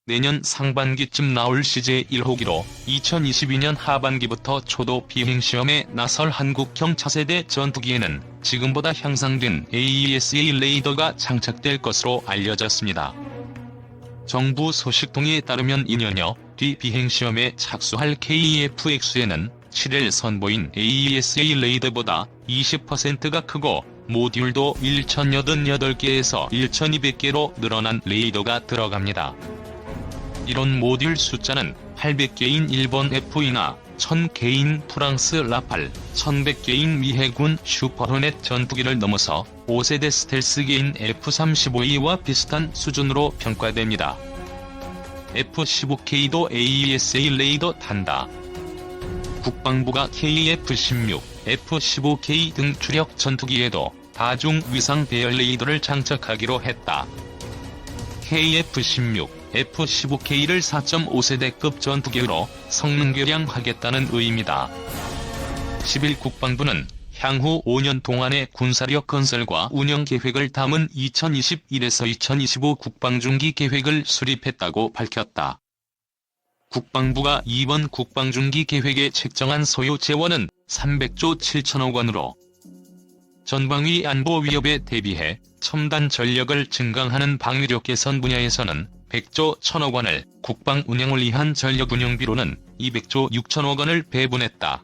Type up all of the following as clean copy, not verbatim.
내년 상반기쯤 나올 CJ1호기로 2022년 하반기부터 초도 비행시험에 나설 한국형 차세대 전투기에는 지금보다 향상된 AESA 레이더가 장착될 것으로 알려졌습니다. 정부 소식통에 따르면 2년여 뒤 비행시험에 착수할 KF-X에는 7일 선보인 AESA 레이더보다 20%가 크고 모듈도 1088개에서 1200개로 늘어난 레이더가 들어갑니다. 이런 모듈 숫자는 800개인 일본 F이나 1000개인 프랑스 라팔, 1100개인 미 해군 슈퍼호넷 전투기를 넘어서 5세대 스텔스기인 F-35E와 비슷한 수준으로 평가됩니다. F-15K도 AESA 레이더 탄다. 국방부가 KF-16, F-15K 등 주력 전투기에도 다중 위상 배열 레이더를 장착하기로 했다. KF-16, F-15K를 4.5세대급 전투기로 성능 개량하겠다는 의미다. 10일 국방부는 향후 5년 동안의 군사력 건설과 운영 계획을 담은 2021에서 2025 국방중기 계획을 수립했다고 밝혔다. 국방부가 이번 국방중기 계획에 책정한 소요 재원은 300조 7천억 원으로 전방위 안보 위협에 대비해 첨단 전력을 증강하는 방위력 개선 분야에서는 100조 1천억 원을, 국방 운영을 위한 전력 운영비로는 200조 6천억 원을 배분했다.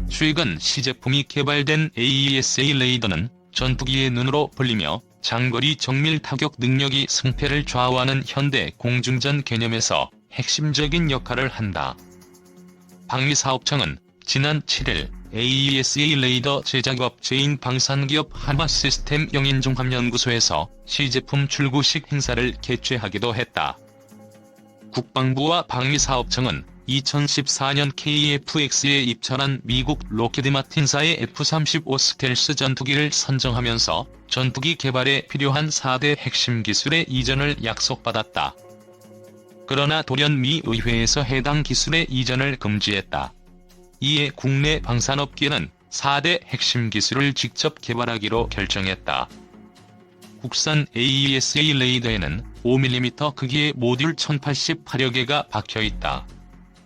최근 시제품이 개발된 AESA 레이더는 전투기의 눈으로 불리며 장거리 정밀 타격 능력이 승패를 좌우하는 현대 공중전 개념에서 핵심적인 역할을 한다. 방위사업청은 지난 7일 AESA 레이더 제작업체인 방산기업 한화시스템 영인종합연구소에서 시제품 출고식 행사를 개최하기도 했다. 국방부와 방위사업청은 2014년 KF-X에 입찰한 미국 로키드마틴사의 F-35 스텔스 전투기를 선정하면서 전투기 개발에 필요한 4대 핵심 기술의 이전을 약속받았다. 그러나 돌연 미 의회에서 해당 기술의 이전을 금지했다. 이에 국내 방산업계는 4대 핵심 기술을 직접 개발하기로 결정했다. 국산 AESA 레이더에는 5mm 크기의 모듈 1088여 개가 박혀있다.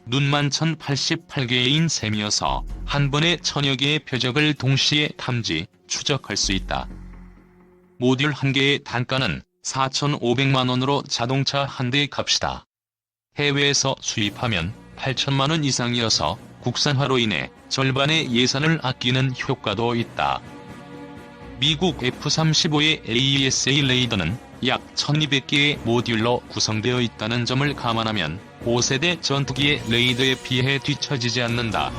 눈만 1088개인 셈이어서 한 번에 1000여 개의 표적을 동시에 탐지, 추적할 수 있다. 모듈 한 개의 단가는 4,500만 원으로 자동차 한 대의 값이다. 해외에서 수입하면 8천만 원 이상이어서 국산화로 인해 절반의 예산을 아끼는 효과도 있다. 미국 F-35의 AESA 레이더는 약 1200개의 모듈로 구성되어 있다는 점을 감안하면 5세대 전투기의 레이더에 비해 뒤처지지 않는다.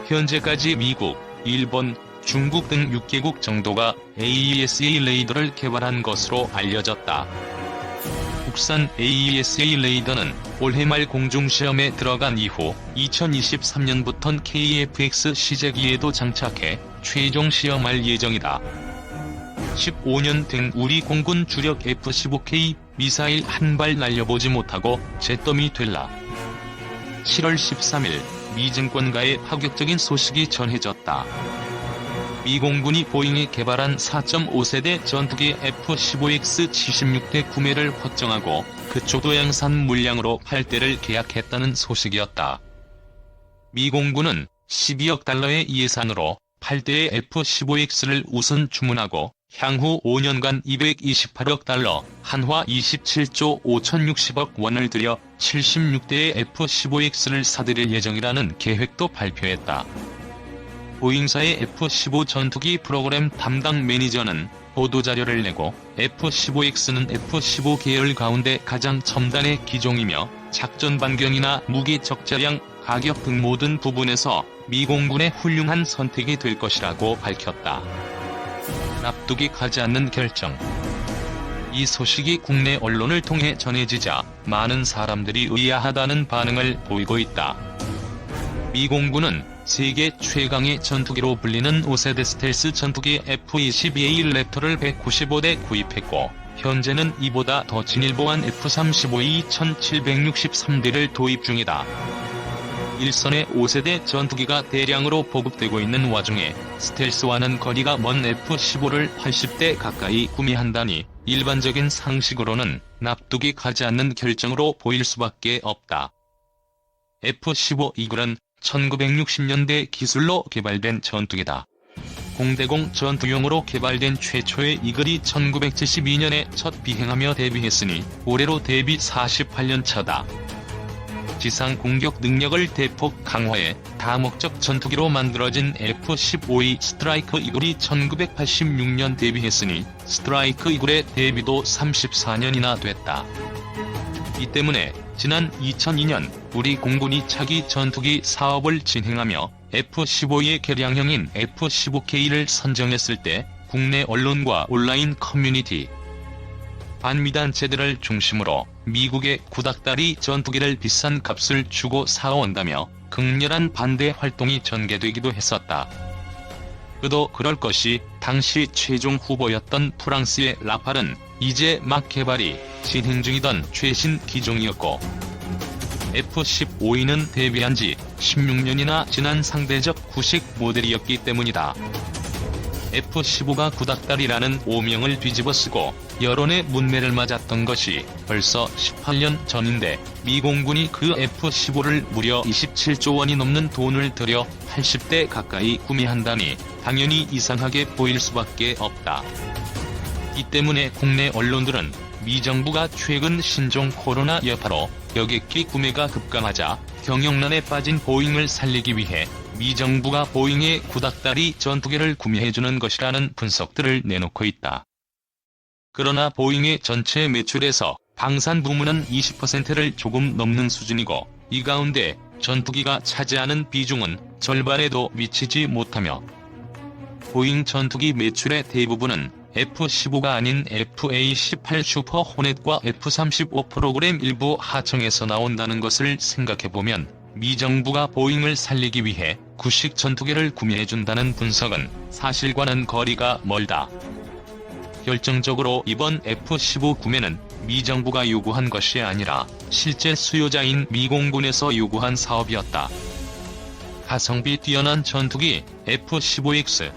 현재까지 미국, 일본, 중국 등 6개국 정도가 AESA 레이더를 개발한 것으로 알려졌다. 국산 AESA 레이더는 올해 말 공중시험에 들어간 이후 2023년부턴 KF-X 시제기에도 장착해 최종 시험할 예정이다. 15년 된 우리 공군 주력 F-15K 미사일 한 발 날려보지 못하고 잿더미 될라. 7월 13일 미 증권가의 파격적인 소식이 전해졌다. 미 공군이 보잉이 개발한 4.5세대 전투기 F-15X 76대 구매를 확정하고 그초도 양산 물량으로 8대를 계약했다는 소식이었다. 미 공군은 12억 달러의 예산으로 8대의 F-15X를 우선 주문하고 향후 5년간 228억 달러, 한화 27조 5,060억 원을 들여 76대의 F-15X를 사들일 예정이라는 계획도 발표했다. 보잉사의 F-15 전투기 프로그램 담당 매니저는 보도자료를 내고 F-15X는 F-15 계열 가운데 가장 첨단의 기종이며 작전 반경이나 무기 적재량, 가격 등 모든 부분에서 미 공군의 훌륭한 선택이 될 것이라고 밝혔다. 납득이 가지 않는 결정. 이 소식이 국내 언론을 통해 전해지자 많은 사람들이 의아하다는 반응을 보이고 있다. 미 공군은 세계 최강의 전투기로 불리는 5세대 스텔스 전투기 F-22A 랩터를 195대 구입했고 현재는 이보다 더 진일보한 F-35E 1763대를 도입 중이다. 일선의 5세대 전투기가 대량으로 보급되고 있는 와중에 스텔스와는 거리가 먼 F-15를 80대 가까이 구매한다니 일반적인 상식으로는 납득이 가지 않는 결정으로 보일 수밖에 없다. F-15 이글은 1960년대 기술로 개발된 전투기다. 공대공 전투용으로 개발된 최초의 이글이 1972년에 첫 비행하며 데뷔했으니 올해로 데뷔 48년 차다. 지상 공격 능력을 대폭 강화해 다목적 전투기로 만들어진 F-15의 스트라이크 이글이 1986년 데뷔했으니 스트라이크 이글의 데뷔도 34년이나 됐다. 이 때문에 지난 2002년 우리 공군이 차기 전투기 사업을 진행하며 F-15의 개량형인 F-15K를 선정했을 때 국내 언론과 온라인 커뮤니티, 반미단체들을 중심으로 미국의 구닥다리 전투기를 비싼 값을 주고 사온다며 극렬한 반대 활동이 전개되기도 했었다. 그도 그럴 것이 당시 최종 후보였던 프랑스의 라팔은 이제 막 개발이 진행 중이던 최신 기종이었고 F-15E는 데뷔한 지 16년이나 지난 상대적 구식 모델이었기 때문이다. F-15가 구닥다리라는 오명을 뒤집어쓰고 여론의 문매를 맞았던 것이 벌써 18년 전인데 미 공군이 그 F-15를 무려 27조 원이 넘는 돈을 들여 80대 가까이 구매한다니 당연히 이상하게 보일 수밖에 없다. 이 때문에 국내 언론들은 미 정부가 최근 신종 코로나 여파로 여객기 구매가 급감하자 경영난에 빠진 보잉을 살리기 위해 미 정부가 보잉의 구닥다리 전투기를 구매해주는 것이라는 분석들을 내놓고 있다. 그러나 보잉의 전체 매출에서 방산 부문은 20%를 조금 넘는 수준이고 이 가운데 전투기가 차지하는 비중은 절반에도 미치지 못하며 보잉 전투기 매출의 대부분은 F-15가 아닌 FA-18 슈퍼 호넷과 F-35 프로그램 일부 하청에서 나온다는 것을 생각해보면 미 정부가 보잉을 살리기 위해 구식 전투기를 구매해준다는 분석은 사실과는 거리가 멀다. 결정적으로 이번 F-15 구매는 미 정부가 요구한 것이 아니라 실제 수요자인 미 공군에서 요구한 사업이었다. 가성비 뛰어난 전투기 F-15X.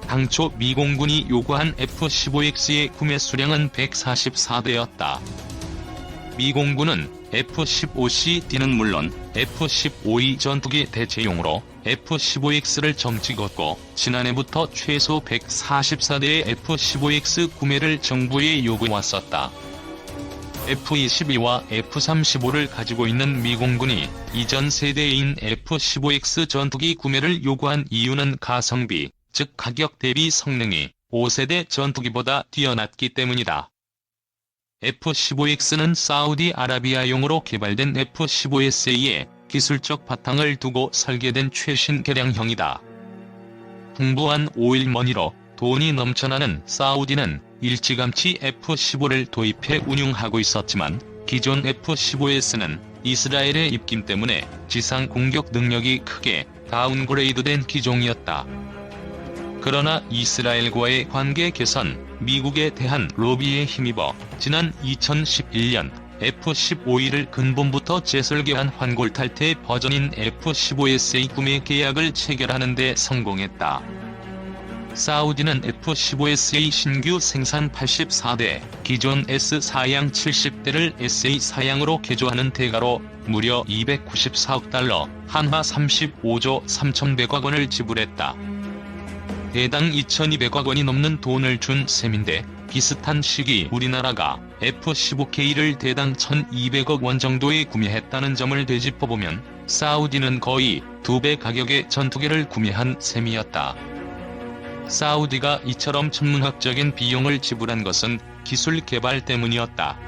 당초 미 공군이 요구한 F-15X의 구매 수량은 144대였다. 미 공군은 F-15CD는 물론 F-15E 전투기 대체용으로 F-15X를 점찍었고 지난해부터 최소 144대의 F-15X 구매를 정부에 요구해왔었다. F-22와 F-35를 가지고 있는 미 공군이 이전 세대인 F-15X 전투기 구매를 요구한 이유는 가성비, 즉 가격 대비 성능이 5세대 전투기보다 뛰어났기 때문이다. F-15X는 사우디아라비아용으로 개발된 F-15SA의 기술적 바탕을 두고 설계된 최신 개량형이다. 풍부한 오일머니로 돈이 넘쳐나는 사우디는 일찌감치 F-15를 도입해 운용하고 있었지만 기존 F-15S는 이스라엘의 입김 때문에 지상 공격 능력이 크게 다운그레이드된 기종이었다. 그러나 이스라엘과의 관계 개선, 미국에 대한 로비에 힘입어 지난 2011년 F-15E를 근본부터 재설계한 환골탈태 버전인 F-15SA 구매 계약을 체결하는 데 성공했다. 사우디는 F-15SA 신규 생산 84대, 기존 S4양 70대를 SA4양으로 개조하는 대가로 무려 294억 달러, 한화 35조 3,100억 원을 지불했다. 대당 2,200억 원이 넘는 돈을 준 셈인데 비슷한 시기 우리나라가 F-15K를 대당 1,200억 원 정도에 구매했다는 점을 되짚어보면 사우디는 거의 2배 가격의 전투기를 구매한 셈이었다. 사우디가 이처럼 천문학적인 비용을 지불한 것은 기술 개발 때문이었다.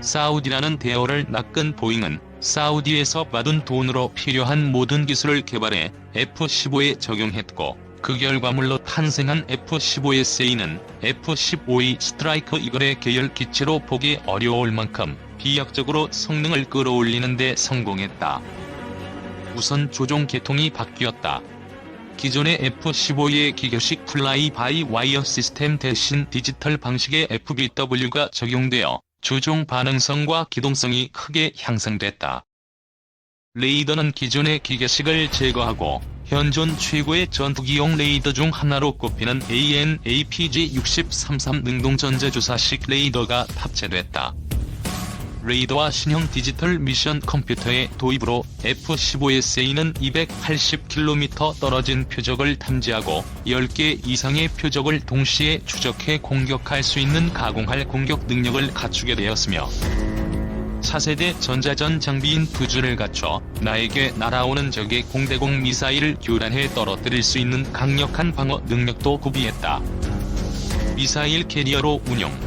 사우디라는 대어를 낚은 보잉은 사우디에서 받은 돈으로 필요한 모든 기술을 개발해 F-15에 적용했고 그 결과물로 탄생한 F-15SA는 F-15E 스트라이크 이글의 계열 기체로 보기 어려울 만큼 비약적으로 성능을 끌어올리는 데 성공했다. 우선 조종 계통이 바뀌었다. 기존의 F-15E의 기계식 플라이 바이 와이어 시스템 대신 디지털 방식의 FBW가 적용되어 조종 반응성과 기동성이 크게 향상됐다. 레이더는 기존의 기계식을 제거하고 현존 최고의 전투기용 레이더 중 하나로 꼽히는 AN/APG-6033 능동전자주사식 레이더가 탑재됐다. 레이더와 신형 디지털 미션 컴퓨터의 도입으로 F-15SA는 280km 떨어진 표적을 탐지하고 10개 이상의 표적을 동시에 추적해 공격할 수 있는 가공할 공격 능력을 갖추게 되었으며, 차세대 전자전 장비인 투주를 갖춰 나에게 날아오는 적의 공대공 미사일을 교란해 떨어뜨릴 수 있는 강력한 방어 능력도 구비했다. 미사일 캐리어로 운용.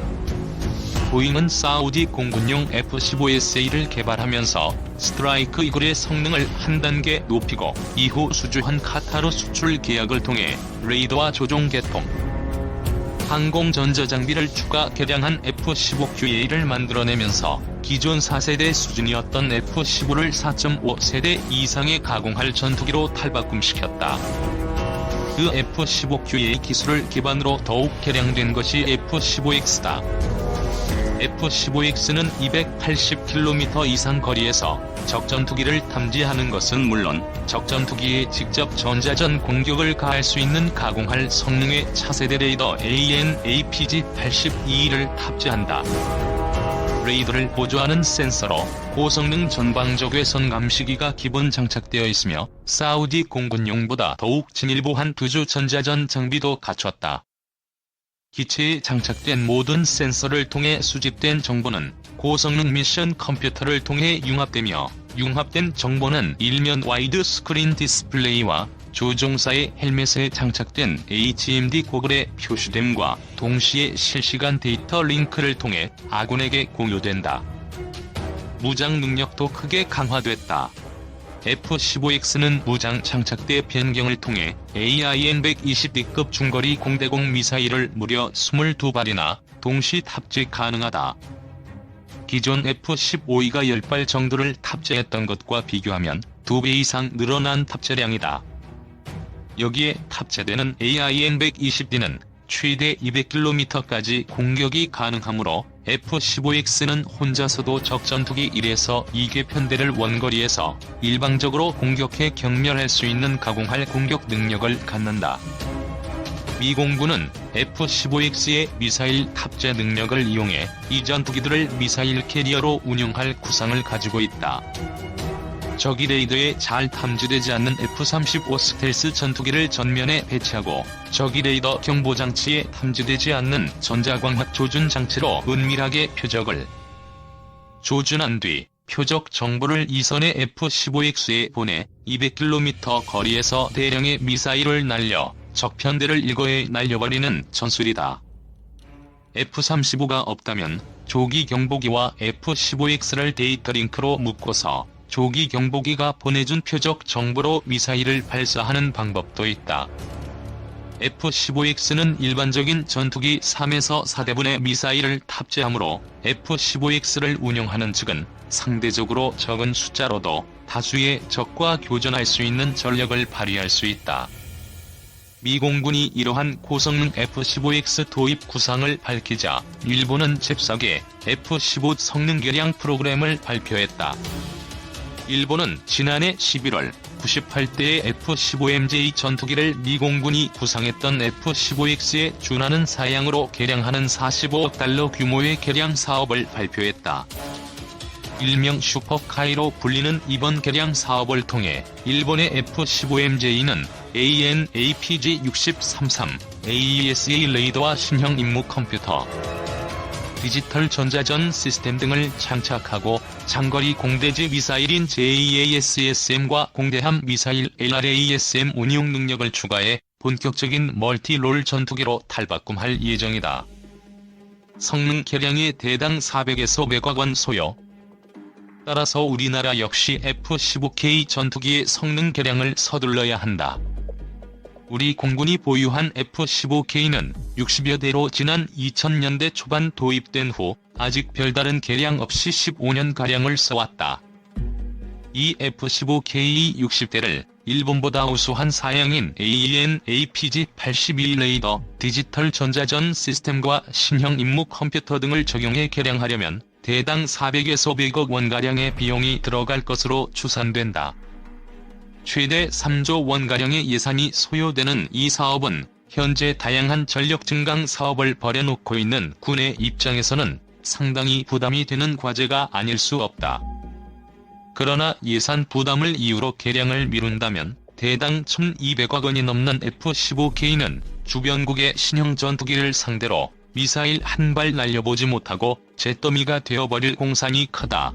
보잉은 사우디 공군용 F-15SA를 개발하면서 스트라이크 이글의 성능을 한 단계 높이고 이후 수주한 카타르 수출 계약을 통해 레이더와 조종 개통, 항공 전자장비를 추가 개량한 F-15QA를 만들어내면서 기존 4세대 수준이었던 F-15를 4.5세대 이상의 가공할 전투기로 탈바꿈시켰다. 그 F-15QA 기술을 기반으로 더욱 개량된 것이 F-15X다. F-15X는 280km 이상 거리에서 적전투기를 탐지하는 것은 물론 적전투기에 직접 전자전 공격을 가할 수 있는 가공할 성능의 차세대 레이더 AN/APG-82를 탑재한다. 레이더를 보조하는 센서로 고성능 전방적 외선 감시기가 기본 장착되어 있으며 사우디 공군용보다 더욱 진일보한 투주 전자전 장비도 갖췄다. 기체에 장착된 모든 센서를 통해 수집된 정보는 고성능 미션 컴퓨터를 통해 융합되며, 융합된 정보는 일면 와이드 스크린 디스플레이와 조종사의 헬멧에 장착된 HMD 고글에 표시됨과 동시에 실시간 데이터 링크를 통해 아군에게 공유된다. 무장 능력도 크게 강화됐다. F-15X는 무장 장착대 변경을 통해 AIM-120D급 중거리 공대공 미사일을 무려 22발이나 동시 탑재 가능하다. 기존 F-15E가 10발 정도를 탑재했던 것과 비교하면 2배 이상 늘어난 탑재량이다. 여기에 탑재되는 AIM-120D는 최대 200km까지 공격이 가능하므로 F-15X는 혼자서도 적전투기 1에서 2개 편대를 원거리에서 일방적으로 공격해 경멸할 수 있는 가공할 공격 능력을 갖는다. 미 공군은 F-15X의 미사일 탑재 능력을 이용해 이 전투기들을 미사일 캐리어로 운용할 구상을 가지고 있다. 적이 레이더에 잘 탐지되지 않는 F-35 스텔스 전투기를 전면에 배치하고 적이 레이더 경보장치에 탐지되지 않는 전자광학 조준 장치로 은밀하게 표적을 조준한 뒤 표적 정보를 이선의 F-15X에 보내 200km 거리에서 대량의 미사일을 날려 적편대를 일거에 날려버리는 전술이다. F-35가 없다면 조기 경보기와 F-15X를 데이터 링크로 묶어서 조기 경보기가 보내준 표적 정보로 미사일을 발사하는 방법도 있다. F-15X는 일반적인 전투기 3에서 4대분의 미사일을 탑재하므로 F-15X를 운영하는 측은 상대적으로 적은 숫자로도 다수의 적과 교전할 수 있는 전력을 발휘할 수 있다. 미 공군이 이러한 고성능 F-15X 도입 구상을 밝히자 일본은 잽싸게 F-15 성능 개량 프로그램을 발표했다. 일본은 지난해 11월 98대의 F-15MJ 전투기를 미 공군이 구상했던 F-15X에 준하는 사양으로 개량하는 45억 달러 규모의 개량 사업을 발표했다. 일명 슈퍼카이로 불리는 이번 개량 사업을 통해 일본의 F-15MJ는 AN/APG-6033, AESA 레이더와 신형 임무 컴퓨터, 디지털 전자전 시스템 등을 장착하고 장거리 공대지 미사일인 JASSM과 공대함 미사일 LRASM 운용 능력을 추가해 본격적인 멀티롤 전투기로 탈바꿈할 예정이다. 성능 개량이 대당 400에서 500억 원 소요. 따라서 우리나라 역시 F-15K 전투기의 성능 개량을 서둘러야 한다. 우리 공군이 보유한 F-15K는 60여 대로 지난 2000년대 초반 도입된 후 아직 별다른 개량 없이 15년가량을 써왔다. 이 F-15K 60대를 일본보다 우수한 사양인 AN/APG-82 레이더, 디지털 전자전 시스템과 신형 임무 컴퓨터 등을 적용해 개량하려면 대당 400에서 500억 원가량의 비용이 들어갈 것으로 추산된다. 최대 3조 원가량의 예산이 소요되는 이 사업은 현재 다양한 전력 증강 사업을 벌여놓고 있는 군의 입장에서는 상당히 부담이 되는 과제가 아닐 수 없다. 그러나 예산 부담을 이유로 개량을 미룬다면 대당 1,200억 원이 넘는 F-15K는 주변국의 신형 전투기를 상대로 미사일 한 발 날려보지 못하고 잿더미가 되어버릴 공산이 크다.